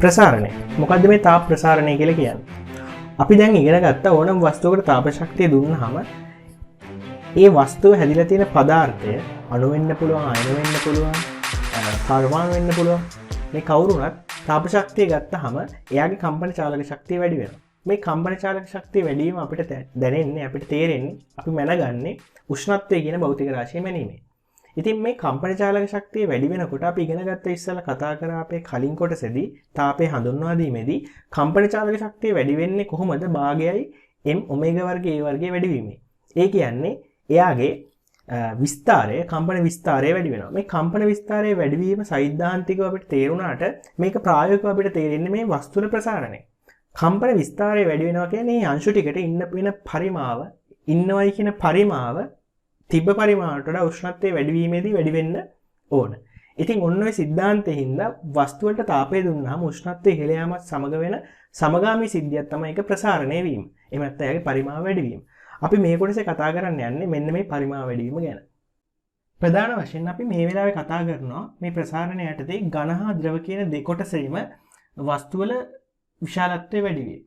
ප්‍රසාරණය. මොකද්ද මේ තාප ප්‍රසාරණය කියලා කියන්නේ? අපි දැන් ඉගෙන ගත්ත ඕනම වස්තුවකට තාප ශක්තිය දුන්නාම ඒ වස්තුව හැදිලා තියෙන පදාර්ථය අණු වෙන්න පුළුවන්, අයන වෙන්න පුළුවන්, පරමාණු වෙන්න පුළුවන්. මේ කවුරුණත් තාප ශක්තිය ගත්තාම එයාගේ කම්පන චාලක ශක්තිය වැඩි වෙනවා. මේ කම්පන චාලක ශක්තිය වැඩි වීම අපිට දැනෙන්නේ, අපිට තේරෙන්නේ, අපි මැනගන්නේ උෂ්ණත්වය කියන භෞතික රාශිය මැනීමේ. ඉතින් මේ කම්පන චාලක ශක්තිය වැඩි වෙනකොට අපි ඉගෙන ගත්ත ඉස්සෙල්ලා කතා කරා අපේ කලින් කොටසේදී තාපය හඳුන්වා දීමේදී කම්පන චාලක ශක්තිය වැඩි වෙන්නේ කොහොමද? භාගයයි m ඔමේගා වර්ගය a වර්ගය වැඩි වීමෙන්. ඒ කියන්නේ එයාගේ විස්තරය, කම්පන විස්තරය වැඩි වෙනවා. මේ කම්පන විස්තරය වැඩි වීම සෛද්ධාන්තිකව අපිට තේරුණාට මේක ප්‍රායෝගිකව අපිට තේරෙන්නේ මේ වස්තුවේ ප්‍රසාරණය. කම්පන විස්තරය වැඩි වෙනවා කියන්නේ මේ අංශු ටිකට ඉන්න වෙන පරිමාව, ඉන්නවයි කියන පරිමාව තිබ්බ පරිමාණයට වඩා උෂ්ණත්වය වැඩි වීමේදී වැඩි වෙන්න ඕන. ඉතින් ඔන්න ඔය સિદ્ધාන්තයෙන් හින්දා වස්තු වලට තාපය දුන්නාම උෂ්ණත්වය ඉහළ යාමත් සමග වෙන සමගාමී සිද්ධියක් තමයි ඒක ප්‍රසාරණය වීම. එහෙම නැත්නම් එයාගේ පරිමාව වැඩි වීම. අපි මේ කොටසේ කතා කරන්න යන්නේ මෙන්න මේ පරිමාව වැඩි වීම ගැන. ප්‍රධාන වශයෙන් අපි මේ වෙලාවේ කතා කරනවා මේ ප්‍රසාරණය යටතේ ඝන හා ද්‍රව කියන දෙකොටසෙම වස්තු වල විශාලත්වය වැඩි වීම.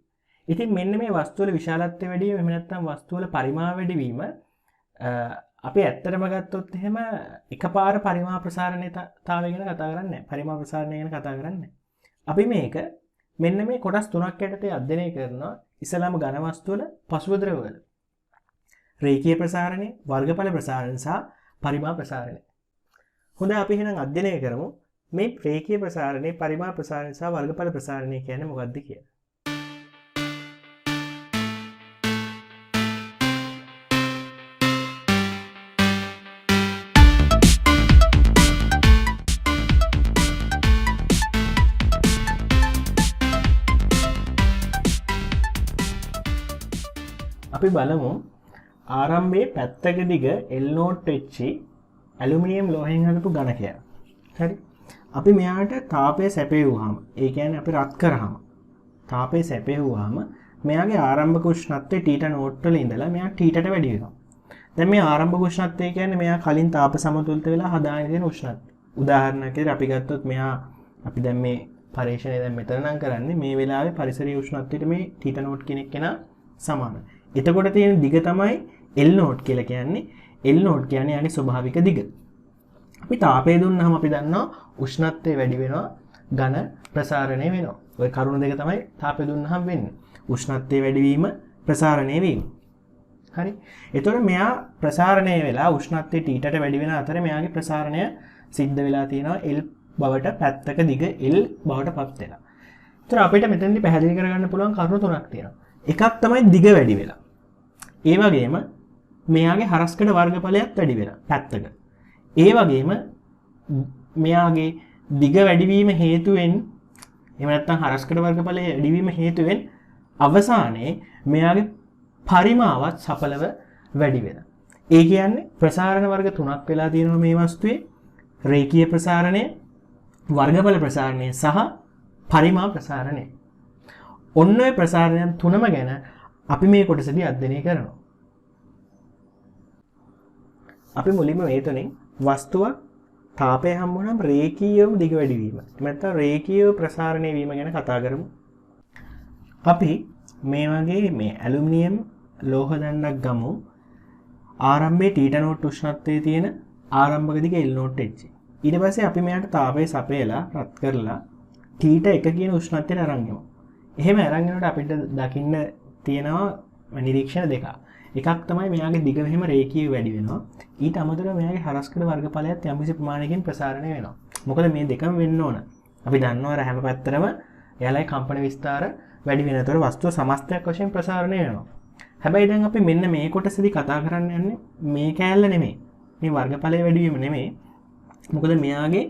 ඉතින් මෙන්න මේ වස්තු වල විශාලත්වය වැඩි වීම එහෙම නැත්නම් වස්තු වල පරිමාව වැඩි වීම අපි ඇත්තටම ගත්තොත් එහෙම එකපාර පරිමා ප්‍රසාරණයතාවය ගැන කතා කරන්නේ නැහැ. පරිමා ප්‍රසාරණය ගැන කතා කරන්නේ නැහැ. අපි මේක මෙන්න මේ කොටස් තුනක් යටතේ අධ්‍යයනය කරනවා. ඉස්සලාම ඝන වස්තු වල, පසුව ද්‍රව වල. රේඛීය ප්‍රසාරණය, වර්ගඵල ප්‍රසාරණය සහ පරිමා ප්‍රසාරණය. හොඳයි අපි එහෙනම් අධ්‍යයනය කරමු මේ රේඛීය ප්‍රසාරණය, පරිමා ප්‍රසාරණය සහ වර්ගඵල ප්‍රසාරණය කියන්නේ මොකක්ද කියලා. අපි බලමු ආරම්භයේ පැත්තක දිග L නෝට් වෙච්චි ඇලුමිනියම් ලෝහයෙන් හදපු ඝනකයක්. හරි. අපි මෙයාට තාපය සැපෙවුවාම, ඒ කියන්නේ අපි රත් කරාම තාපය සැපෙවුවාම මෙයාගේ ආරම්භක උෂ්ණත්වය θ නෝට් වල ඉඳලා මෙයා θ ට වැඩි වෙනවා. දැන් මේ ආරම්භක උෂ්ණත්වය කියන්නේ මෙයා කලින් තාප සමතුලිත වෙලා හදාගෙන තියෙන උෂ්ණත්වය. උදාහරණයක් විදිහට අපි ගත්තොත් මෙයා අපි දැන් මේ පරීක්ෂණය දැන් මෙතන නම් කරන්නේ මේ වෙලාවේ පරිසරීය උෂ්ණත්වයට මේ θ නෝට් කෙනෙක් කෙනා සමානයි. එතකොට තියෙන දිග තමයි L නෝට් කියලා කියන්නේ. L නෝට් කියන්නේ යන්නේ ස්වභාවික දිග. අපි තාපය දුන්නාම අපි දන්නවා උෂ්ණත්වය වැඩි වෙනවා, ඝන ප්‍රසාරණය වෙනවා. ওই කරුණු දෙක තමයි තාපය දුන්නාම වෙන්නේ. උෂ්ණත්වය වැඩි වීම, ප්‍රසාරණය වීම. හරි. එතකොට මෙයා ප්‍රසාරණය වෙලා උෂ්ණත්වය T ට වැඩි වෙන අතර මෙයාගේ ප්‍රසාරණය සිද්ධ වෙලා තියෙනවා L බවට පැත්තක දිග L බවට පත් වෙලා. ඒතර අපිට මෙතනදී පැහැදිලි කරගන්න පුළුවන් කරුණු තුනක් තියෙනවා. එකක් තමයි දිග වැඩි වෙලා. ඒ වගේම මෙයාගේ හරස්කඩ වර්ගඵලයත් වැඩි වෙලා පැත්තක. ඒ වගේම මෙයාගේ දිග වැඩිවීම හේතුවෙන් එහෙම නැත්නම් හරස්කඩ වර්ගඵලයේ වැඩිවීම හේතුවෙන් අවසානයේ මෙයාගේ පරිමාවත් සඵලව වැඩි වෙනවා. ඒ කියන්නේ ප්‍රසාරණ වර්ග තුනක් වෙලා තියෙනවා මේ වස්තුවේ. රේඛීය ප්‍රසාරණය, වර්ගඵල ප්‍රසාරණය සහ පරිමා ප්‍රසාරණය. ඔන්න ඔය ප්‍රසාරණයන් තුනම ගැන අපි මේ කොටසදී අධ්‍යයනය කරනවා. අපි මුලින්ම මේ තුنين වස්තුවක් තාපය හම්බ වුණාම රේඛීයව දිග වැඩි වීම. නැත්නම් රේඛීයව ප්‍රසාරණය වීම ගැන කතා කරමු. අපි මේ වගේ මේ ඇලුමිනියම් ලෝහ දණ්ඩක් ගමු. ආරම්භයේ θ නෝට් උෂ්ණත්වයේ තියෙන ආරම්භක දිග L නෝට් වෙච්චි. ඊට පස්සේ අපි මෙයාට තාපය සපයලා රත් කරලා θ 1 කියන උෂ්ණත්වයට අරන් යමු. එහෙම අරන් යනකොට අපිට දකින්න තියෙනවා නිරීක්ෂණ දෙකක්. එකක් තමයි මෙයාගේ දිග මෙහෙම රේඛීයව වැඩි වෙනවා. ඊට අමතරව මෙයාගේ හරස්කඩ වර්ගඵලයත් යම්කිසි ප්‍රමාණයකින් ප්‍රසාරණය වෙනවා. මොකද මේ දෙකම වෙන්න ඕන. අපි දන්නවා අර හැම පැත්තටම එයාලයි කම්පන විස්තර වැඩි වෙනතර වස්තුව සමස්තයක් වශයෙන් ප්‍රසාරණය වෙනවා. හැබැයි දැන් අපි මෙන්න මේ කොටසදී කතා කරන්න යන්නේ මේ කෑල්ල නෙමෙයි. මේ වර්ගඵලයේ වැඩි වීම නෙමෙයි. මොකද මෙයාගේ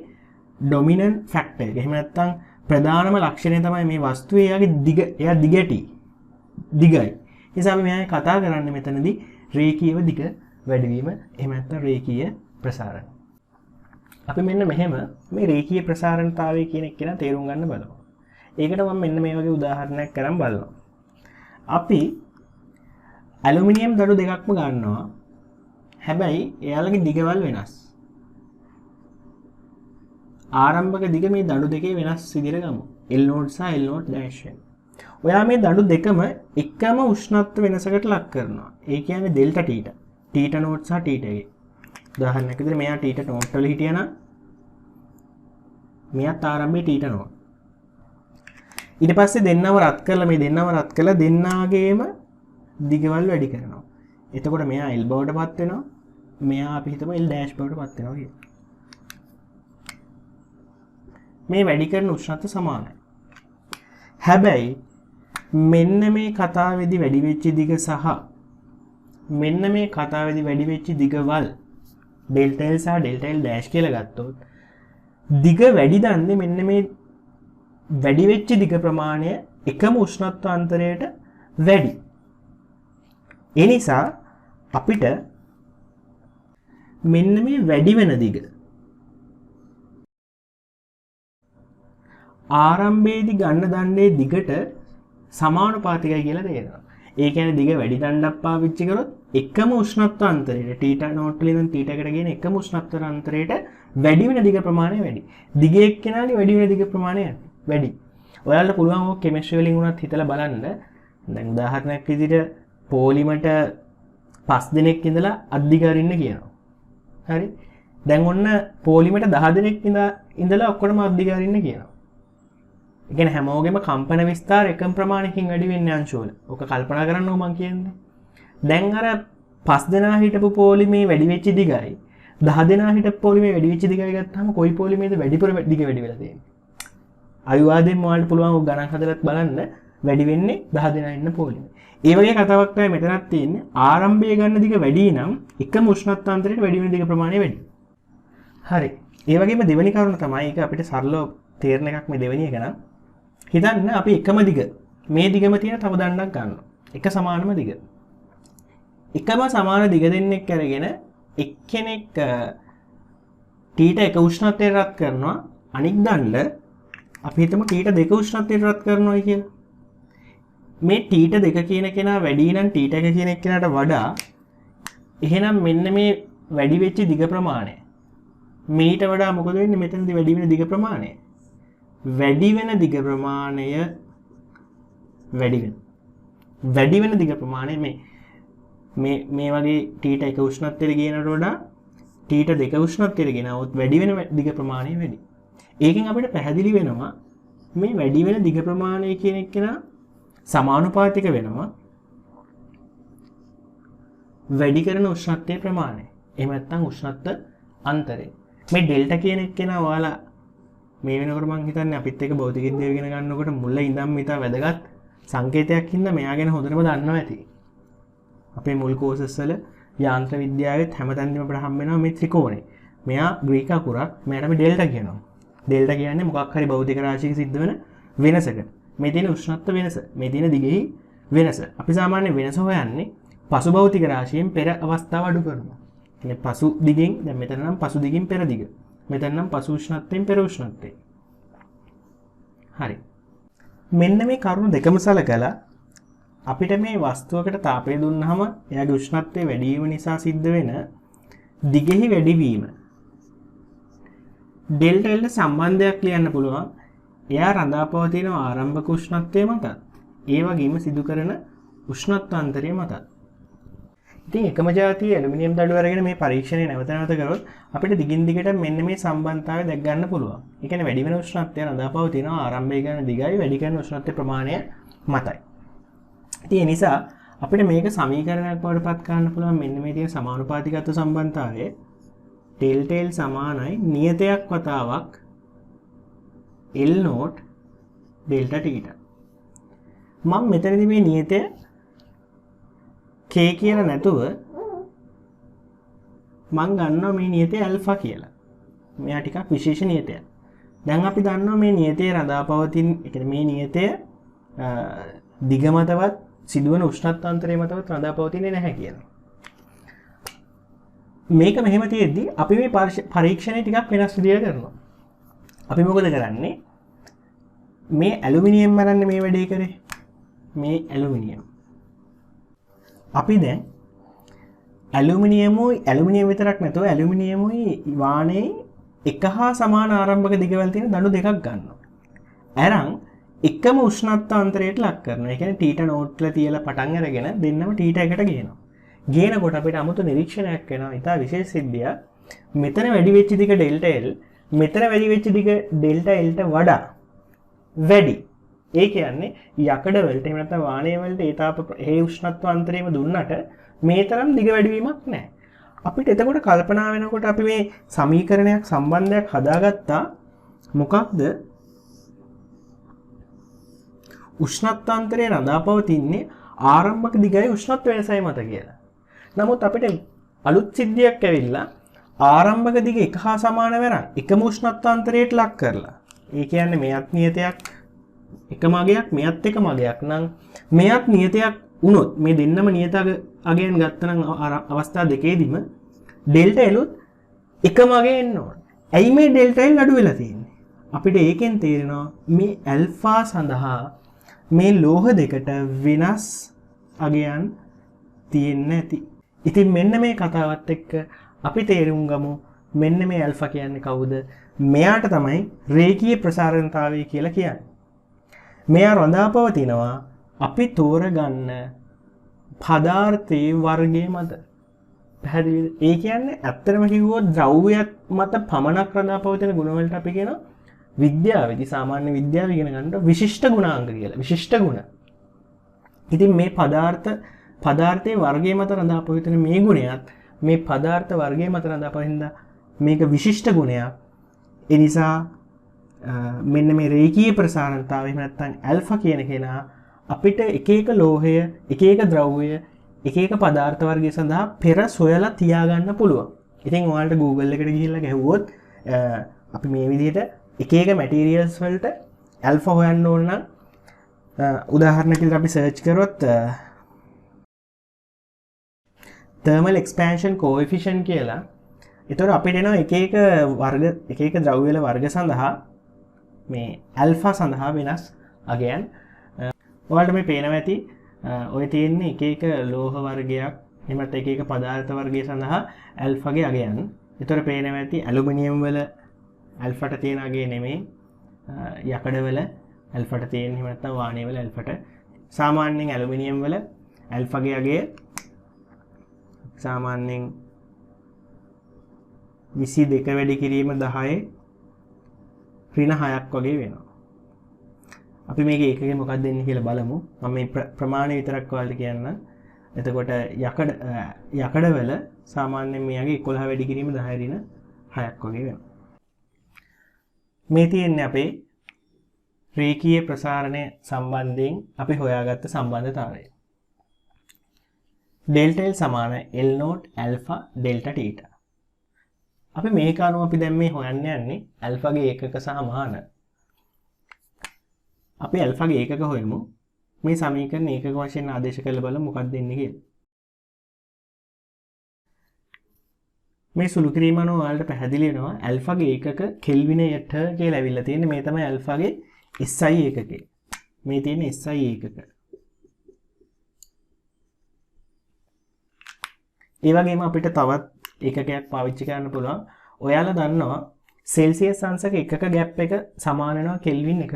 ඩොමිනන්ට් ෆැක්ටර් එක. එහෙම නැත්නම් ප්‍රධානම ලක්ෂණය තමයි මේ වස්තුවේ එයාගේ දිග. එයා දිගටි. දිගයි. ඒ නිසා අපි මෙයා කතා කරන්නේ මෙතනදී රේඛීයව දිග වැඩිවීම, එහෙම නැත්නම් රේඛීය ප්‍රසාරණ. අපි මෙන්න මෙහෙම මේ රේඛීය ප්‍රසාරණතාවය කියන එක ගැන තේරුම් ගන්න බලමු. ඒකට මම මෙන්න මේ වගේ උදාහරණයක් කරන් බලනවා. අපි ඇලුමිනියම් දඩු දෙකක්ම ගන්නවා. හැබැයි එයාලගේ දිගවල් වෙනස්. ආරම්භක දිග මේ දඩු දෙකේ වෙනස් විදිහට ගමු. L node සහ L node dash වෙන. ඔයා මේ දඩු දෙකම එකම උෂ්ණත්ව වෙනසකට ලක් කරනවා. ඒ කියන්නේ delta theta. theta node සහ theta එකේ. උදාහරණයක් විදිහට මෙයා theta node වල හිටියනම් මෙයාත් ආරම්භයේ theta node. ඊට පස්සේ දෙන්නව රත් කරලා මේ දෙන්නව රත් කරලා දෙන්නාගේම දිගවල් වැඩි කරනවා. එතකොට මෙයා L බවට පත් වෙනවා. මෙයා අපි හිතමු L dash බවට පත් වෙනවා කියලා. මේ වැඩි කරන උෂ්ණත්ව සමානයි. හැබැයි මෙන්න මේ කතාවේදී වැඩි වෙච්ච දිග සහ මෙන්න මේ කතාවේදී වැඩි වෙච්ච දිගවල් delta L සහ delta L dash කියලා ගත්තොත් දිග වැඩි දන්නේ මෙන්න මේ වැඩි වෙච්ච දිග ප්‍රමාණය එකම උෂ්ණත්ව අන්තරයට වැඩි. ඒ නිසා අපිට මෙන්න මේ වැඩි වෙන දිග ආරම්භයේදී ගන්න දණ්ඩේ දිගට සමානුපාතිකයි කියලා තේරෙනවා. ඒ කියන්නේ දිග වැඩි දණ්ඩක් පාවිච්චි කරොත් එකම උෂ්ණත්ව අන්තරයට θ නෝට් වලින් θ එකට ගෙන එකම උෂ්ණත්ව අන්තරයට වැඩි වෙන දිග ප්‍රමාණය වැඩි. දිග එක්කෙනාගේ වැඩි වෙන දිග ප්‍රමාණය වැඩි. ඔයාලට පුළුවන් ඔය කෙමිස්ට්‍රි වලින් උනත් හිතලා බලන්න. දැන් උදාහරණයක් විදිහට පොලිමට 5 දිනක් ඉඳලා අධික අරින්න කියනවා. හරි. දැන් ඔන්න පොලිමට 10 දිනක් ඉඳලා ඔක්කොටම අධික අරින්න කියනවා. ඒ කියන්නේ හැමෝගෙම කම්පන විස්තාර එකම ප්‍රමාණයකින් වැඩි වෙන්නේ අංශවල. ඔක කල්පනා කරන්න ඕන මං කියන්නේ. දැන් අර 5 දෙනා හිටපු පොලිමේ වැඩි වෙච්ච දිගයි 10 දෙනා හිටපු පොලිමේ වැඩි වෙච්ච දිගයි ගත්තාම කොයි පොලිමේද වැඩිපුර දිග වැඩි වෙලා තියෙන්නේ? අවිවාදයෙන් මොකල්ට පුළුවන් ඔය ගණන් හදලත් බලන්න වැඩි වෙන්නේ 10 දෙනා ඉන්න පොලිමේ. ඒ වගේ කතාවක් තමයි මෙතනත් තියෙන්නේ. ආරම්භයේ ගන්න දිග වැඩි නම් එකම උෂ්ණත්වාන්තරයට වැඩි වෙන දිග ප්‍රමාණය වැඩි. හරි. ඒ වගේම දෙවෙනි කරුණ තමයි ඒක අපිට සරලව තේරෙන එකක් මේ දෙවෙනි එක නම්. හිතන්න අපි එකම දිග මේ දිගම තියෙන තව දණ්ඩක් ගන්නවා. එක සමානම දිග. එකම සමාන දිග දෙන්නෙක් අරගෙන එක්කෙනෙක් θ එක උෂ්ණත්වයට රත් කරනවා. අනික් දණ්ඩ අපි හිතමු θ දෙක උෂ්ණත්වයට රත් කරනවා කියලා. මේ θ දෙක කියන කෙනා වැඩි නම් θ එක කියන එක්කෙනාට වඩා එහෙනම් මෙන්න මේ වැඩි වෙච්ච දිග ප්‍රමාණය මීට වඩා මොකද වෙන්නේ මෙතනදී වැඩි වෙන දිග ප්‍රමාණය වැඩි වෙන දිග ප්‍රමාණය වැඩි වෙන දිග ප්‍රමාණය මේ වගේ θ එක උෂ්ණත්වයට ගියනට වඩා θ දෙක උෂ්ණත්වයට ගෙනවොත් වැඩි වෙන දිග ප්‍රමාණය වැඩි. ඒකෙන් අපිට පැහැදිලි වෙනවා මේ වැඩි වෙන දිග ප්‍රමාණය කියන එක්කෙනා සමානුපාතික වෙනවා වැඩි කරන උෂ්ණත්වයේ ප්‍රමාණය. එහෙම නැත්නම් උෂ්ණත්ව අන්තරය. මේ ඩෙල්ටා කියන එක්කෙනා ඔයාලා මේ වෙනකොට මම හිතන්නේ අපිත් එක භෞතික විද්‍යාව ඉගෙන ගන්නකොට මුල ඉඳන් මිතා වැදගත් සංකේතයක් හින්දා මෙයා ගැන හොඳටම දන්නවා ඇති. අපේ මුල් කෝසස් වල යාන්ත්‍ර විද්‍යාවෙත් හැමතැනම අපිට හම් වෙනවා මේ ත්‍රිකෝණය. මෙයා ග්‍රීක අකුරක් මෙයාට අපි ඩෙල්ටා කියනවා. ඩෙල්ටා කියන්නේ මොකක් හරි භෞතික රාශියක සිද්ධ වෙන වෙනසකට. මේ තියෙන උෂ්ණත්ව වෙනස, මේ තියෙන දිගෙහි වෙනස. අපි සාමාන්‍ය වෙනස හොයන්නේ පසු භෞතික රාශියෙන් පෙර අවස්ථාව අඩු කරනවා. කියන්නේ පසු දිගෙන් දැන් මෙතන නම් පසු දිගින් පෙර දිග. මෙතන නම් පසු උෂ්ණත්වයෙන් පෙර උෂ්ණත්වය. හරි. මෙන්න මේ කරුණු දෙකම සලකලා අපිට මේ වස්තුවකට තාපය දුන්නාම එයාගේ උෂ්ණත්වය වැඩි වීම නිසා සිද්ධ වෙන දිගෙහි වැඩිවීම ඩෙල්ටා L සම්බන්ධයක් ලියන්න පුළුවන්. එයා රඳා පවතින ආරම්භක උෂ්ණත්වය මතත් ඒ වගේම සිදු කරන උෂ්ණත්වාන්තරය මතත්. ඉතින් එකම જાතිය ඇලුමිනියම් දඩුව අරගෙන මේ පරීක්ෂණය නැවත නැවත කරොත් අපිට දිගින් දිගට මෙන්න මේ සම්බන්ධතාවය දැක් ගන්න පුළුවන්. ඒ කියන්නේ වැඩි වෙන උෂ්ණත්වය රඳා පවතින ආරම්භයේ ගන්න දිගයි වැඩි කරන උෂ්ණත්වයේ ප්‍රමාණය මතයි. ඉතින් ඒ නිසා අපිට මේක සමීකරණයක් බවට පත් කරන්න පුළුවන් මෙන්න මේ තියෙන සමානුපාතිකත්ව සම්බන්ධතාවය ඩෙල්ටා L සමානයි නියතයක් වතාවක් L නෝට් ඩෙල්ටා θ. මම මෙතනදී මේ නියතය k කියලා නැතුව මම ගන්නවා මේ නියතය ඇල්ෆා කියලා. මෙයා ටිකක් විශේෂ නියතයක්. දැන් අපි දන්නවා මේ නියතයේ රඳාපවතින, ඒ කියන්නේ මේ නියතය දිග මතවත් සිදුවන උෂ්ණත්වාන්තරය මතවත් රඳාපවතින්නේ නැහැ කියලා. මේක මෙහෙම තියෙද්දි අපි මේ පරීක්ෂණය ටිකක් වෙනස් විදිහට කරනවා. අපි මොකද කරන්නේ? මේ ඇලුමිනියම් මරන්නේ මේ වැඩේ කරේ. මේ ඇලුමිනියම්. අපි දැන් ඇලුමිනියම් විතරක් නැතුව ඇලුමිනියමුයි වානේ එක හා සමාන ආරම්භක දිගවල තියෙන දණු දෙකක් ගන්නවා. අරන් එකම උෂ්ණත්වාන්තරයට ලක් කරනවා. ඒ කියන්නේ තීටා නෝට්ල තියලා පටන් අරගෙන දෙන්නම තීටා එකට ගේනවා. ගේනකොට අපිට 아무තු නිරීක්ෂණයක් වෙනවා. ඊට විශේෂ සිද්ධිය මෙතන වැඩි වෙච්ච දිග ඩෙල්ටා L මෙතන වැඩි වෙච්ච දිග ඩෙල්ටා L ට වඩා වැඩි. ඒ කියන්නේ යකඩ වලට එහෙම නැත්නම් වාණය වලට ඒ තාප ඒ උෂ්ණත්වාන්තරයම දුන්නට මේ තරම් දිග වැඩිවීමක් නැහැ. අපිට එතකොට කල්පනා වෙනකොට අපි මේ සමීකරණයක් සම්බන්ධයක් හදාගත්තා. මොකක්ද? උෂ්ණත්වාන්තරය රඳාපවතින්නේ ආරම්භක දිගයි උෂ්ණත්ව වෙනසයි මත කියලා. නමුත් අපිට අලුත් සිද්ධියක් ඇවිල්ලා ආරම්භක දිග එක හා සමාන වෙරන් එකම උෂ්ණත්වාන්තරයට ලක් කරලා. ඒ කියන්නේ මෙයත් නියතයක් එක මගයක් මෙයත් එක මගයක් නම් මෙයත් නියතයක් වුණොත් මේ දෙන්නම නියත අගයන් ගත්තනම් අවස්ථා දෙකේදීම ඩෙල්ටා L උත් එක මගේ එන්න ඕන. ඇයි මේ ඩෙල්ටා L අඩු වෙලා තියෙන්නේ? අපිට ඒකෙන් තේරෙනවා මේ ඇල්ෆා සඳහා මේ ලෝහ දෙකට වෙනස් අගයන් තියෙන්නේ නැති. ඉතින් මෙන්න මේ කතාවත් එක්ක අපි තේරුම් ගමු මෙන්න මේ ඇල්ෆා කියන්නේ කවුද? මෙයාට තමයි රේඛීය ප්‍රසාරණතාවය කියලා කියන්නේ. මෙයා රඳාපවතිනවා අපි තෝරගන්න පදාර්ථයේ වර්ගය මත. පැහැදිලිද? ඒ කියන්නේ ඇත්තටම කිව්වොත් ද්‍රව්‍යයක් මත පමණක් රඳාපවතින ගුණ වලට අපි කියනවා විද්‍යාවේදී සාමාන්‍ය විද්‍යාව ඉගෙන ගන්නකොට විශිෂ්ට ගුණාංග කියලා. විශිෂ්ට ගුණ. ඉතින් මේ පදාර්ථයේ වර්ගය මත රඳාපවතින මේ ගුණයත් මේ පදාර්ථ වර්ගය මත රඳාපවතින මේක විශිෂ්ට ගුණයක්. ඒ නිසා මෙන්න මේ රේඛීය ප්‍රසාරණතාවය එහෙම නැත්නම් ඇල්ෆා කියන කෙනා අපිට එක එක ලෝහය, එක එක ද්‍රව්‍ය, එක එක පදාර්ථ වර්ගය සඳහා පෙර සොයලා තියාගන්න පුළුවන්. ඉතින් ඔයාලට Google එකට ගිහිල්ලා ගැහුවොත් අපි මේ විදිහට එක එක මැටීරියල්ස් වලට ඇල්ෆා හොයන්න ඕන නම් උදාහරණයක් විදිහට අපි සර්ච් කරොත් thermal expansion coefficient කියලා. ඒතකොට අපිට එනවා එක එක වර්ග එක එක ද්‍රව්‍ය වල වර්ග සඳහා මේ ඇල්ෆා සඳහා වෙනස් අගයන්. ඔයාලට මේ පේනවා ඇති ඔය තියෙන්නේ එක එක ලෝහ වර්ගයක් එහෙමත් එක එක පදාර්ථ වර්ගය සඳහා ඇල්ෆාගේ අගයන්. ඒතකොට පේනවා ඇති ඇලුමිනියම් වල ඇල්ෆාට තියෙන අගය නෙමෙයි යකඩ වල ඇල්ෆාට තියෙන එහෙම නැත්නම් වාණය වල ඇල්ෆාට. සාමාන්‍යයෙන් ඇලුමිනියම් වල ඇල්ෆාගේ අගය සාමාන්‍යයෙන් 22 වැඩි කිරීම 10 ඍණ 6ක් වගේ වෙනවා. අපි මේක එකකින් මොකක්ද දෙන්නේ කියලා බලමු. මම මේ ප්‍රමාණය විතරක් ඔයාලට කියන්නම්. එතකොට යකඩ වල සාමාන්‍යයෙන් මෙයාගේ 11 වැඩි කිරීම 10 ඍණ 6ක් වගේ වෙනවා. මේ තියෙන්නේ අපේ රේඛීය ප්‍රසාරණය සම්බන්ධයෙන් අපි හොයාගත්ත සම්බන්ධතාවය. ඩෙල්ටා L සමාන L note alpha delta theta. අපි මේක අනුව අපි දැන් මේ හොයන්න යන්නේ ඇල්ෆාගේ ඒකක සහ මාන. අපි ඇල්ෆාගේ ඒකක හොයමු. මේ සමීකරණ ඒකක වශයෙන් ආදේශ කරලා බලමු මොකක්ද දෙන්නේ කියලා. මේ සුළු කිරීම අනුව ඔයාලට පැහැදිලි වෙනවා ඇල්ෆාගේ ඒකක කෙල්විනයට කියලා ඇවිල්ලා තියෙන්නේ. මේ තමයි ඇල්ෆාගේ SI ඒකකය. මේ තියෙන SI ඒකක. ඒ වගේම අපිට තවත් ඒකකයක් පාවිච්චි කරන්න පුළුවන්. ඔයාලා දන්නවා සෙල්සියස් අංශක එකක ગેප් එක සමාන වෙනවා කෙල්වින් එකක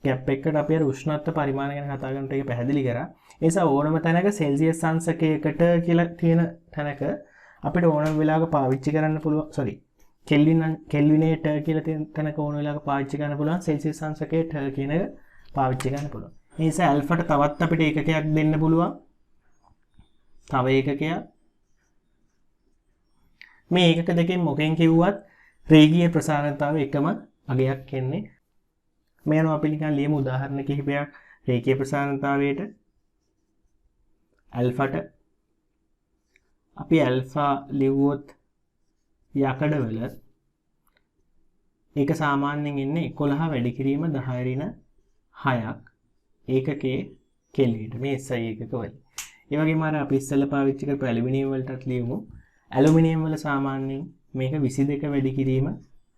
ગેප් එකකට අපි අර උෂ්ණත්ව පරිමාණ ගැන කතා කරනකොට ඒක පැහැදිලි කරා. ඒ නිසා ඕනම තැනක සෙල්සියස් අංශකයකට කියලා තියෙන තැනක අපිට ඕනම වෙලාවක පාවිච්චි කරන්න පුළුවන්. කෙල්විනේට කියලා තියෙන තැනක ඕන වෙලාවක පාවිච්චි කරන්න පුළුවන් සෙල්සියස් අංශකයට කියන එක පාවිච්චි කරන්න පුළුවන්. ඒ නිසා ඇල්ෆාට තවත් අපිට ඒකකයක් දෙන්න පුළුවන්. තව ඒකකයක් මේ ඒකක දෙකෙන් මොකෙන් කිව්වත් රේඛීය ප්‍රසාරණතාවය එකම අගයක් එන්නේ. මේ අනුව අපි නිකන් ලියමු උදාහරණ කිහිපයක් රේඛීය ප්‍රසාරණතාවයට. ඇල්ෆාට අපි ඇල්ෆා ලිව්වොත් යකඩවල ඒක සාමාන්‍යයෙන් එන්නේ 11 වැඩි කිරීම 10 ඍණ 6ක් ඒකකයේ කෙල්වින්ට මේ SI ඒකක වල. ඒ වගේම අර අපි ඉස්සෙල්ලා පාවිච්චි කරපු ඇලුමිනියම් වලටත් ලියමු. ඇලුමිනියම් වල සාමාන්‍යයෙන් මේක 22 වැඩි කිරීම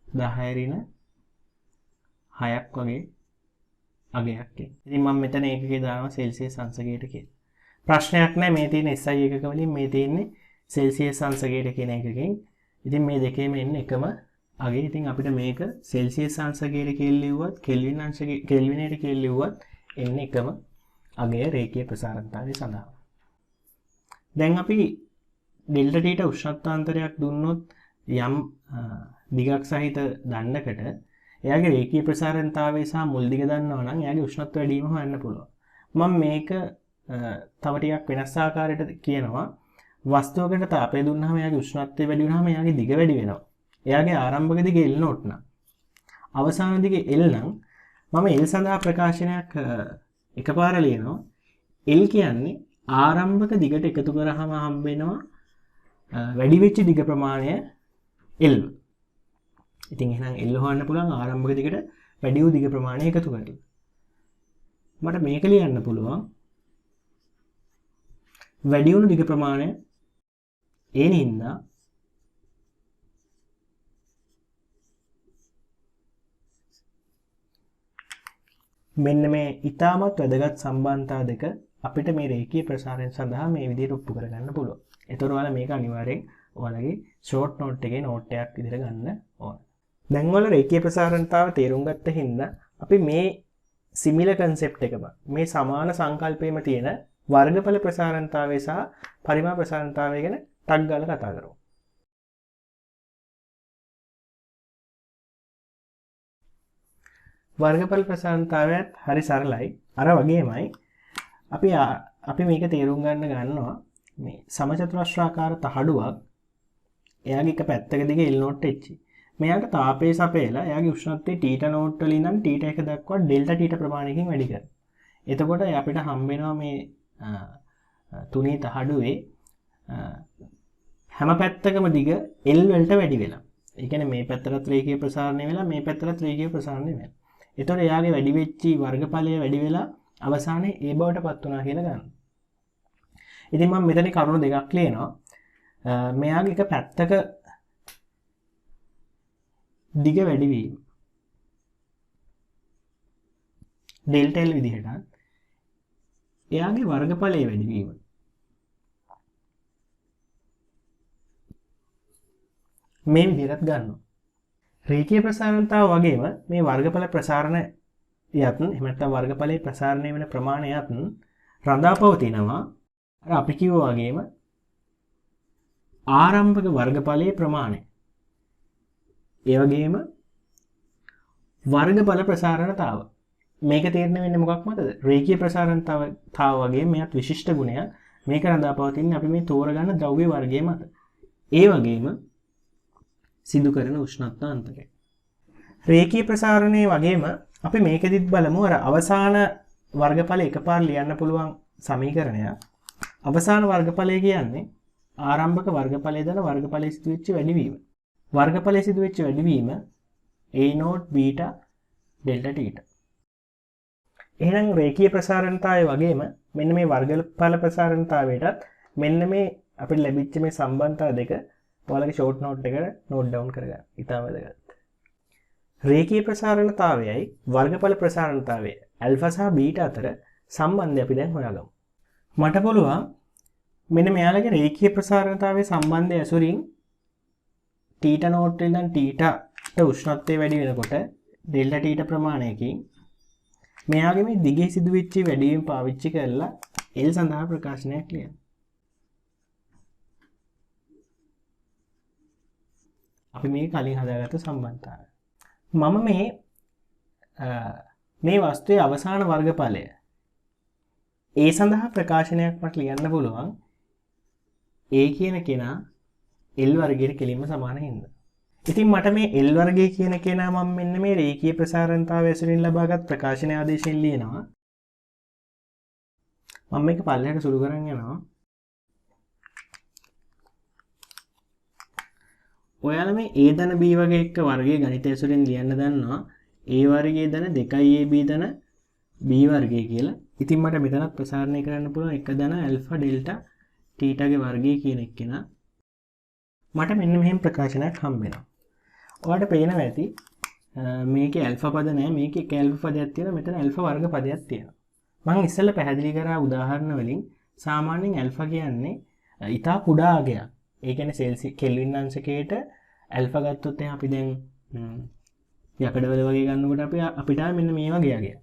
10 ඍණ 6ක් වගේ අගයක් එන්නේ. ඉතින් මම මෙතන ඒකකේ දානවා සෙල්සියස් අංශකයට කියලා. ප්‍රශ්නයක් නැහැ මේ තියෙන SI ඒකක වලින් මේ තියෙන්නේ සෙල්සියස් අංශකයට කියන එකකින්. ඉතින් මේ දෙකේම එන්නේ එකම අගේ ඉතින් අපිට මේක සෙල්සියස් අංශකයට කෙල්ලුවත් කෙල්වින් අංශකයට කෙල්විනයට කෙල්ලුවත් එන්නේ එකම අගය රේඛීය ප්‍රසාරණතාවය සඳහා. දැන් අපි ඩෙල්ටා ටීට උෂ්ණත්වාන්තරයක් දුන්නොත් යම් දිගක් සහිත දණ්ඩකට එයාගේ රේඛීය ප්‍රසාරණතාවය සහ මුල් දිග දන්නවා නම් එයාගේ උෂ්ණත්වය වැඩි වීම හොයන්න පුළුවන්. මම මේක තව ටිකක් වෙනස් ආකාරයකට කියනවා. වස්තුවකට තාපය දුන්නාම එයාගේ උෂ්ණත්වය වැඩි වුණාම එයාගේ දිග වැඩි වෙනවා. එයාගේ ආරම්භක දිග L නෝට් නම් අවසාන දිග L නම් මම L සඳහා ප්‍රකාශනයක් එකපාර ලියනවා. L කියන්නේ ආරම්භක දිගට එකතු කරාම හම්බ වෙනවා වැඩි වෙච්ච දිග ප්‍රමාණය L. ඉතින් එහෙනම් L හොයන්න පුළුවන් ආරම්භක දිගට වැඩි වූ දිග ප්‍රමාණය එකතු කරලා. මට මේක ලියන්න පුළුවන් වැඩි වුණු දිග ප්‍රමාණය ඒ නින්දා මෙන්න මේ ඊටමත් වැදගත් සම්බන්ධතා දෙක අපිට මේ රේඛීය ප්‍රසාරණය සඳහා මේ විදිහට ඔප්පු කරගන්න පුළුවන්. ඒතර ඔයාලා මේක අනිවාර්යෙන් ඔයාලගේ ෂෝට් නෝට් එකේ නෝට් එකක් විදිහට ගන්න ඕන. දැන් ඔයාලා රේඛීය ප්‍රසාරණතාව තේරුම් ගත්ත හින්දා අපි මේ සිමිලර් කන්සෙප්ට් එකම මේ සමාන සංකල්පයේම තියෙන වර්ගඵල ප්‍රසාරණතාවය සහ පරිමාණ ප්‍රසාරණතාවය ගැන ටක් ගාලා කතා කරමු. වර්ගඵල ප්‍රසාරණතාවයත් හරි සරලයි. අර වගේමයි අපි මේක තේරුම් ගන්නවා මේ සමචතුරස්‍රාකාර තහඩුවක් එයාගේ එක පැත්තක දිගේ L නෝට් H. මෙයාට තාපය සපයලා එයාගේ උෂ්ණත්වය θ නෝට් වලින් නම් θ1 දක්වා ඩෙල්ටා θ ප්‍රමාණයකින් වැඩි කරනවා. එතකොට අපිට හම්බ වෙනවා මේ තුනී තහඩුවේ හැම පැත්තකම දිග L වලට වැඩි වෙලා. ඒ කියන්නේ මේ පැත්තට රේඛීය ප්‍රසාරණය වෙලා මේ පැත්තට රේඛීය ප්‍රසාරණය වෙනවා. එතකොට එයාගේ වැඩි වෙච්චි වර්ගඵලය වැඩි වෙලා අවසානයේ ඒ බවට පත් වුණා කියලා ගන්න. ඉතින් මම මෙතන කරුණු දෙකක් ලියනවා. මෙයාගේ එක පැත්තක දිග වැඩි වීම ඩෙල්ටා L විදිහට එයාගේ වර්ගඵලය වැඩි වීම මේ විදිහට ගන්නවා. රේඛීය ප්‍රසාරණතාව වගේම මේ වර්ගඵල ප්‍රසාරණයත් එහෙම නැත්නම් වර්ගඵලයේ ප්‍රසාරණය වෙන ප්‍රමාණයත් රඳා පවතිනවා. අර අපි කිව්වා වගේම ආරම්භක වර්ගඵලයේ ප්‍රමාණය. ඒ වගේම වර්ගඵල ප්‍රසාරණතාව. මේක තේරෙන්න වෙන්නේ මොකක් මතද? රේඛීය ප්‍රසාරණතාව වගේ මෙයත් විශිෂ්ට ගුණයක්. මේක රඳා පවතින්නේ අපි මේ තෝරගන්න ද්‍රව්‍ය වර්ගය මත. ඒ වගේම සිදු කරන උෂ්ණත්වාන්තරය. රේඛීය ප්‍රසාරණයේ වගේම අපි මේකෙදිත් බලමු අර අවසාන වර්ගඵල එකපාර ලියන්න පුළුවන් සමීකරණයක්. අවසාන වර්ගඵලය කියන්නේ ආරම්භක වර්ගඵලය දන වර්ගඵලයේ සිදුවෙච්ච වැඩිවීම. වර්ගඵලයේ සිදුවෙච්ච වැඩිවීම A note beta delta theta. එහෙනම් රේඛීය ප්‍රසාරණතාවය වගේම මෙන්න මේ වර්ගඵල ප්‍රසාරණතාවයටත් මෙන්න මේ අපිට ලැබිච්ච මේ සම්බන්ධතා දෙක ඔයාලගේ ෂෝට් නෝට් එකට නෝට් ඩවුන් කරගන්න. ඉතාම වැදගත්. රේඛීය ප්‍රසාරණතාවයයි වර්ගඵල ප්‍රසාරණතාවය ඇල්ෆා සහ බීටා අතර සම්බන්ධය අපි දැන් හොයාගමු. මට පුළුවන් මෙන්න මෙයාලගේ රේඛීය ප්‍රසාරණතාවයේ සම්බන්ධය ඇසුරින් θ නෝට් වලින් θට උෂ්ණත්වය වැඩි වෙනකොට ඩෙල්ටා θ ප්‍රමාණයකින් මෙයාගේ මේ දිගේ සිදුවෙච්ච වැඩිවීම පාවිච්චි කරලා L සඳහා ප්‍රකාශනයක් ලියන්න. අපි මේ කලින් හදාගත්ත සම්බන්ධතාවය. මම මේ වස්තුවේ අවසාන වර්ගඵලය ඒ සඳහා ප්‍රකාශනයක් මට ලියන්න පුළුවන්. ඒ කියන කෙනා L වර්ගයට කෙලින්ම සමාන හින්දා. ඉතින් මට මේ L වර්ගය කියන කෙනා මම මෙන්න මේ රේඛීය ප්‍රසාරණතාවය ඇසුරින් ලබාගත් ප්‍රකාශන ආදේශයෙන් ලියනවා. මම මේක පල්ලෙහාට සුළු කරන් යනවා. ඔයාලා මේ A ධන B වගේ එක වර්ගයේ ගණිතය ඇසුරින් ලියන්න දන්නවා. A වර්ගයේ ධන 2AB ධන B වර්ගය කියලා. ඉතින් මට මෙතනත් ප්‍රසාරණය කරන්න පුළුවන් 1 ධන ඇල්ෆා ඩෙල්ටා θගේ වර්ගය කියන එක කෙනා. මට මෙන්න මෙහෙම ප්‍රකාශනයක් හම්බ වෙනවා. ඔයාලට පේනවා ඇති මේකේ ඇල්ෆා පද නැහැ. මේකේ එක ඇල්ෆා පදයක් තියෙනවා. මෙතන ඇල්ෆා වර්ග පදයක් තියෙනවා. මම ඉස්සෙල්ලා පැහැදිලි කරා උදාහරණ වලින් සාමාන්‍යයෙන් ඇල්ෆා කියන්නේ ඊටා කුඩා අගයක්. ඒ කියන්නේ කෙල්වින් අංශකයට ඇල්ෆා ගත්තොත් අපි දැන් යකඩවල වගේ ගන්නකොට අපිට මෙන්න මේ වගේ යගේ.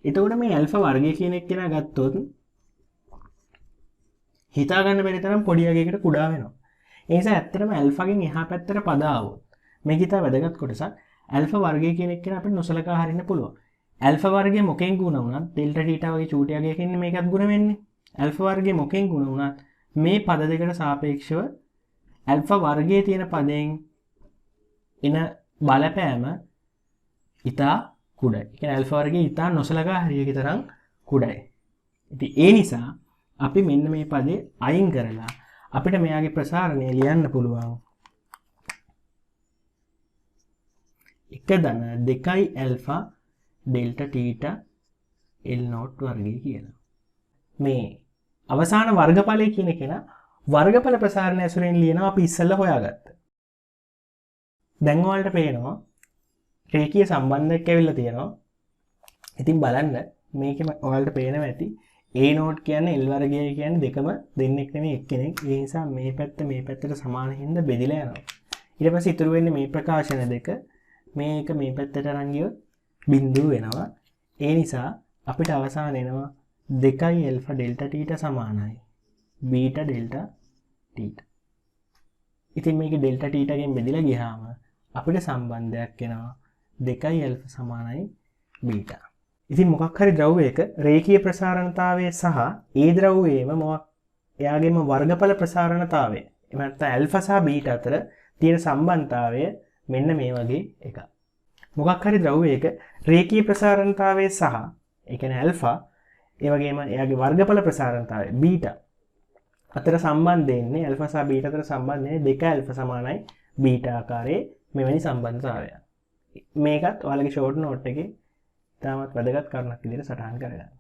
එතකොට මේ ඇල්ෆා වර්ගය කියන එක කෙනා ගත්තොත් හිතා ගන්න බැරි තරම් පොඩි යකයකට කුඩා වෙනවා. ඒ නිසා ඇත්තටම ඇල්ෆාගෙන් එහා පැත්තට පද ආවොත් මේක ඉතා වැදගත් කොටසක්. ඇල්ෆා වර්ගය කියන එක කෙනා අපිට නොසලකා හරින්න පුළුවන්. ඇල්ෆා වර්ගය මොකෙන් ගුණ වුණත් ඩෙල්ටා තීටා වගේ චූටි යකයකින් මේකත් ගුණ වෙන්නේ. ඇල්ෆා වර්ගය මොකෙන් ගුණ වුණත් මේ පද දෙකට සාපේක්ෂව ඇල්ෆා වර්ගයේ තියෙන පදයෙන් එන බලපෑම ඉතා කුඩයි. ඒ කියන්නේ ඇල්ෆා වර්ගයේ ඉතා නොසලකා හරියක තරම් කුඩයි. ඉතින් ඒ නිසා අපි මෙන්න මේ පදේ අයින් කරලා අපිට මෙයාගේ ප්‍රසාරණය ලියන්න පුළුවන් 1/2 ඇල්ෆා ඩෙල්ටා තීටා L0 වර්ගය කියලා. මේ අවසාන වර්ගඵලය කියන කෙනා වර්ගඵල ප්‍රසාරණය ඇසුරෙන් ලියනවා අපි ඉස්සෙල්ලා හොයාගත්තා. දැන් ඔයාලට පේනවා රේඛීය සම්බන්ධයක් ඇවිල්ලා තියෙනවා. ඉතින් බලන්න මේකෙම ඔයාලට පේනවා ඇති A0 කියන්නේ L වර්ගය කියන්නේ දෙකම දෙන්නෙක් නෙමෙයි එක්කෙනෙක්. ඒ නිසා මේ පැත්තට සමාන හින්දා බෙදිලා යනවා. ඊට පස්සේ ඉතුරු වෙන්නේ මේ ප්‍රකාශන දෙක. මේක මේ පැත්තට අරන් ගියොත් බිඳුව වෙනවා. ඒ නිසා අපිට අවසාන එනවා 2 ඇල්ෆා ඩෙල්ටා තීටා සමානයි බීටා ඩෙල්ටා තීටා. ඉතින් මේක ඩෙල්ටා තීටාගෙන් බෙදලා ගියාම අපිට සම්බන්ධයක් එනවා 2 ඇල්ෆා සමානයි බීටා. ඉතින් මොකක් හරි ද්‍රව්‍යයක රේඛීය ප්‍රසාරණතාවය සහ ඒ ද්‍රව්‍යයේම එයාගේම වර්ගඵල ප්‍රසාරණතාවය එහෙම නැත්නම් ඇල්ෆා සහ බීටා අතර තියෙන සම්බන්ධතාවය මෙන්න මේ වගේ එකක්. මොකක් හරි ද්‍රව්‍යයක රේඛීය ප්‍රසාරණතාවය සහ ඒ කියන්නේ ඇල්ෆා ඒ වගේම එයාගේ වර්ගඵල ප්‍රසාරණතාවය බීටා අතර සම්බන්ධ වෙන්නේ ඇල්ෆා සහ බීටා අතර සම්බන්ධ වෙන්නේ 2 ඇල්ෆා සමානයි බීටා ආකාරයේ මෙවැනි සම්බන්ධතාවයක්. මේකත් ඔයාලගේ ෂෝට් නෝට් එකේ තාමත් වැදගත් කරුණක් විදිහට සටහන් කරගන්න.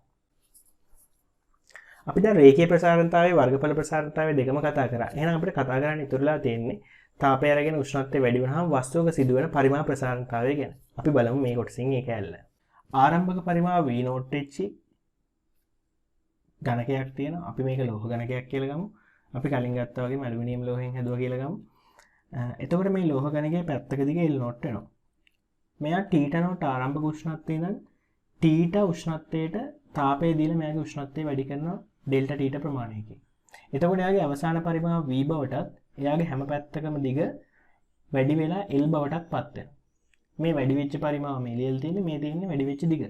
අපි දැන් රේඛීය ප්‍රසාරණතාවයේ වර්ගඵල ප්‍රසාරණතාවයේ දෙකම කතා කරා. එහෙනම් අපිට කතා කරන්න ඉතුරුලා තියෙන්නේ තාපය අරගෙන උෂ්ණත්වය වැඩි වෙනහම වස්තුවක සිදුවෙන පරිමාණ ප්‍රසාරණතාවය ගැන. අපි බලමු මේ කොටසින් ඒක ඇල්ල. ආරම්භක පරිමාව V0H ඝනකයක් තියෙනවා. අපි මේක ලෝහ ඝනකයක් කියලා ගමු. අපි කලින් ගත්තා වගේම ඇලුමිනියම් ලෝහයෙන් හැදුවා කියලා ගමු. එතකොට මේ ලෝහ ඝනකයේ පැත්තක දිගේ L0 වෙනවා. මෙයා තීටා නෝට් ආරම්භක උෂ්ණත්වය ඉඳන් තීටා උෂ්ණත්වයට තාපය දීලා මෙයාගේ උෂ්ණත්වය වැඩි කරනවා ඩෙල්ටා තීටා ප්‍රමාණයකින්. එතකොට එයාගේ අවසාන පරිමාව V බවටත් එයාගේ හැම පැත්තකම දිග වැඩි වෙලා L බවටත් පත් වෙනවා. මේ වැඩි වෙච්ච පරිමාව මේ ලියලා තියෙන්නේ මේ තියෙන්නේ වැඩි වෙච්ච දිග.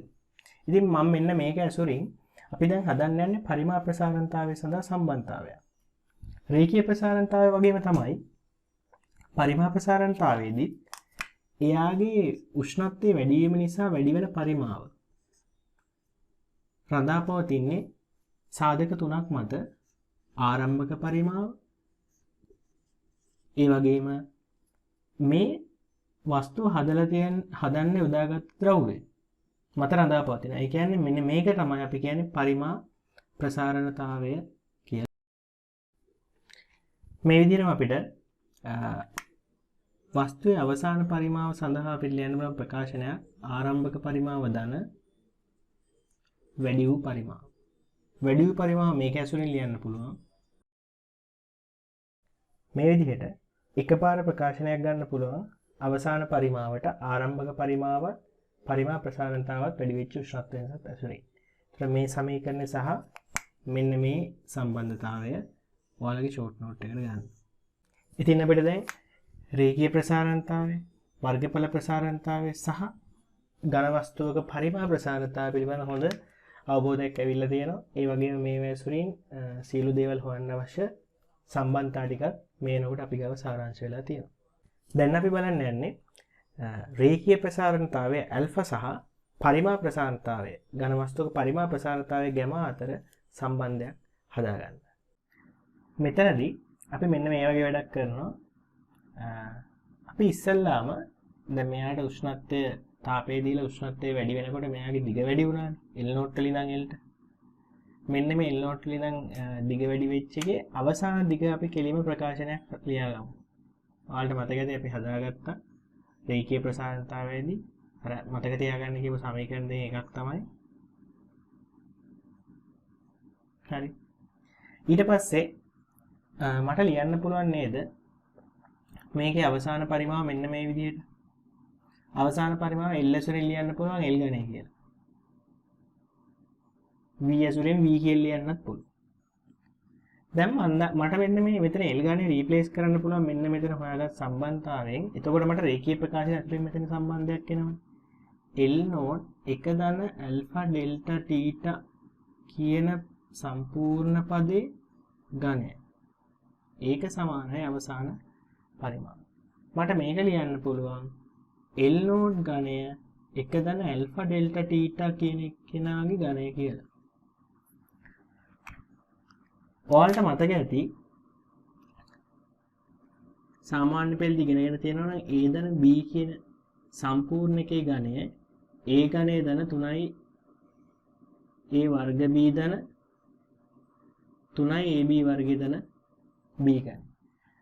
ඉතින් මම මෙන්න මේක ඇසුරින් අපි දැන් හදන්න යන්නේ පරිමාණ ප්‍රසාරණතාවය සඳහා සම්බන්ධතාවය. රේඛීය ප්‍රසාරණතාවය වගේම තමයි පරිමාණ ප්‍රසාරණතාවයේදී එයාගේ උෂ්ණත්වය වැඩි වීම නිසා වැඩි වෙන පරිමාව රඳා පවතින්නේ සාධක තුනක් මත ආරම්භක පරිමාව ඒ වගේම මේ වස්තුව හදන්න යොදාගත් ද්‍රව්‍ය මත රඳා පවතිනවා. ඒ කියන්නේ මෙන්න මේක තමයි අපි කියන්නේ පරිමාණ ප්‍රසාරණතාවය කියලා. මේ විදිහටම අපිට වස්තුවේ අවසාන පරිමාව සඳහා අපිට ලියන්න පුළුවන් ප්‍රකාශනයක් ආරම්භක පරිමාව ධන වැඩි වූ පරිමාව. වැඩි වූ පරිමාව මේක ඇසුරින් ලියන්න පුළුවන්. මේ විදිහට එකපාර ප්‍රකාශනයක් ගන්න පුළුවන් අවසාන පරිමාවට ආරම්භක පරිමාව පරිමාණ ප්‍රසාරණතාවත් වැඩි වෙච්ච උෂ්ණත්වයෙන් ඇසුරින්. ඒතර මේ සමීකරණය සහ මෙන්න මේ සම්බන්ධතාවය ඔයාලගේ ෂෝට් නෝට් එකට ගන්න. ඉතින් අපිට දැන් රේඛීය ප්‍රසාරණතාවය, වර්ගඵල ප්‍රසාරණතාවය සහ ඝන වස්තුවක පරිමාණ ප්‍රසාරණතාවය පිළිබඳ හොඳ අවබෝධයක් ඇවිල්ලා තියෙනවා. ඒ වගේම මේ වැසුරින් සීළු දේවල් හොයන්න අවශ්‍ය සම්බන්ධතා ටිකක් මේ නෝට අපි ගාව සාරාංශ වෙලා තියෙනවා. දැන් අපි බලන්න යන්නේ රේඛීය ප්‍රසාරණතාවය ඇල්ෆා සහ පරිමාණ ප්‍රසාරණතාවය ඝන වස්තුවක පරිමාණ ප්‍රසාරණතාවය ගැම අතර සම්බන්ධයක් හදාගන්න. මෙතනදී අපි මෙන්න මේ වගේ වැඩක් කරනවා. අපි ඉස්සෙල්ලාම දැන් මෙයාට උෂ්ණත්වය තාපය දීලා උෂ්ණත්වය වැඩි වෙනකොට මෙයාගේ දිග වැඩි වුණානේ L0 වලින් ඉඳන් L ට. මෙන්න මේ L0 වලින් ඉඳන් දිග වැඩි වෙච්ච එකේ අවසාන දිග අපි කෙලිම ප්‍රකාශනයක් ලියාගමු. ඔයාලට මතකද අපි හදාගත්තා රේඛීය ප්‍රසාරණතාවයේදී අර මතක තියාගන්න කියපු සමීකරණ දෙක එකක් තමයි. හරි. ඊට පස්සේ මට ලියන්න පුළුවන් නේද මේකේ අවසාන පරිමාව මෙන්න මේ විදිහට අවසාන පරිමාව L ඇසුරෙන් ලියන්න පුළුවන් L ගණය කියලා. V ඇසුරෙන් V කියලා ලියන්නත් පුළුවන්. දැන් මට මෙන්න මේ මෙතන L ගණය රීප්ලේස් කරන්න පුළුවන් මෙන්න මෙතන හොයාගත් සම්බන්ධතාවයෙන්. එතකොට මට රේඛීය ප්‍රකාශන ඇතුලෙන් මෙතන සම්බන්ධයක් එනවා. L නෝට් 1 ධන ඇල්ෆා ඩෙල්ටා තීටා කියන සම්පූර්ණ පදේ ගණය. ඒක සමානයි අවසාන පරිමාව. මට මේක ලියන්න පුළුවන් L නෝට් ගණය 1 ධන ඇල්ෆා ඩෙල්ටා තීටා කියන කෙනාගේ ගණය කියලා. ඔයාලට මතක ඇති සාමාන්‍ය පෙළ ඉගෙනගෙන තියෙනවා නම් A ධන B කියන සම්පූර්ණ එකේ ගණය A ගණය ධන 3යි A වර්ග B ධන 3යි AB වර්ගය ධන B ගණය.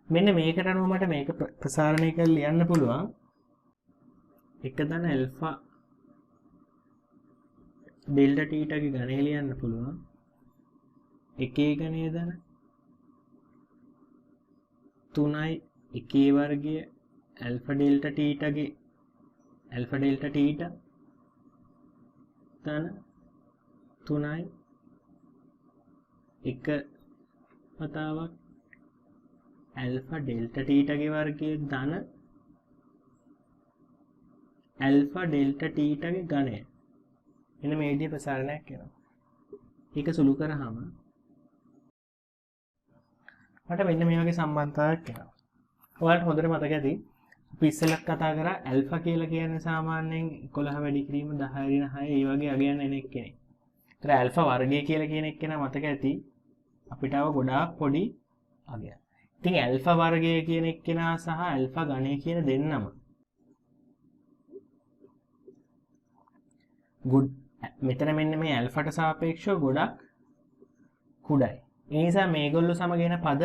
මෙන්න මේකට අනුව මට මේක ප්‍රසාරණය කරලා ලියන්න පුළුවන් 1 ධන ඇල්ෆා ඩෙල්ටා තීටාගේ ගණය ලියන්න පුළුවන් එකේ ගණය ධන 3යි එකේ වර්ගය ඇල්ෆා ඩෙල්ටා තීටාගේ ඇල්ෆා ඩෙල්ටා තීටා ධන 3යි එක වතාවක් ඇල්ෆා ඩෙල්ටා තීටාගේ වර්ගය ධන ඇල්ෆා ඩෙල්ටා තීටාගේ ගණය. එන්න මේ විදිහේ ප්‍රසාරණයක් වෙනවා. ඒක සුළු කරාම මට මෙන්න මේ වගේ සම්බන්ධතාවයක් එනවා. ඔයාලට හොඳට මතක ඇති අපි ඉස්සෙල්ලත් කතා කරා ඇල්ෆා කියලා කියන්නේ සාමාන්‍යයෙන් 11 වැඩි කිරීම 10 ඍණ 6 ඒ වගේ අගයන් එන එක්කෙනෙක්. ඒතර ඇල්ෆා වර්ගය කියලා කියන එක්කෙනා මතක ඇති අපිට ආව ගොඩාක් පොඩි අගයක්. ඉතින් ඇල්ෆා වර්ගය කියන එක්කෙනා සහ ඇල්ෆා ගණය කියන දෙන්නම මෙතන මෙන්න මේ ඇල්ෆාට සාපේක්ෂව ගොඩක් කුඩයි. ඒ නිසා මේගොල්ලෝ සමග එන පද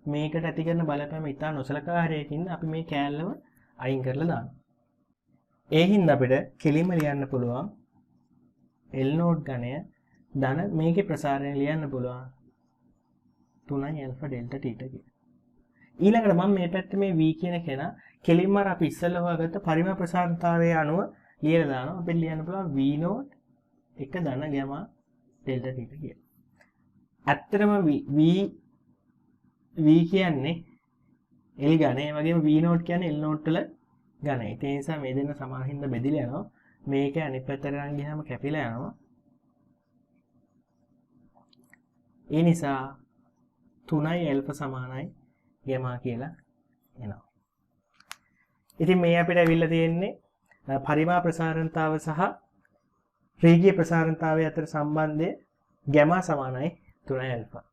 මේකට ඇති කරන බලපෑම ඉතා නොසලකාහාරයකින් අපි මේ කෑල්ලම අයින් කරලා දානවා. ඒ හින්දා අපිට කෙලින්ම ලියන්න පුළුවන් L නෝට් ගණය ධන මේකේ ප්‍රසාරණය ලියන්න පුළුවන් 3යි ඇල්ෆා ඩෙල්ටා තීටා කියලා. ඊළඟට මම මේ පැත්තේ මේ V කියන කෙනා කෙලින්ම අපි ඉස්සෙල්ලා හොයාගත්ත පරිමාණ ප්‍රසාරණතාවයේ අනුව ලියලා දානවා. අපිට ලියන්න පුළුවන් V නෝට් 1 ධන ගැමා ඩෙල්ටා තීටා කියලා. ඇත්තටම V කියන්නේ L ගණය වගේම V නෝට් කියන්නේ L නෝට් වල ගණය. ඒ නිසා මේ දෙන්න සමාන හින්දා බෙදිලා යනවා. මේක අනිත් පැත්තට යන ගියාම කැපිලා යනවා. ඒ නිසා 3යි ඇල්ෆා සමානයි ගැමා කියලා එනවා. ඉතින් මේ අපිට අවිල්ල තියෙන්නේ පරිමාණ ප්‍රසාරණතාව සහ රේඛීය ප්‍රසාරණතාවය අතර සම්බන්ධය ගැමා සමානයි 3යි ඇල්ෆා.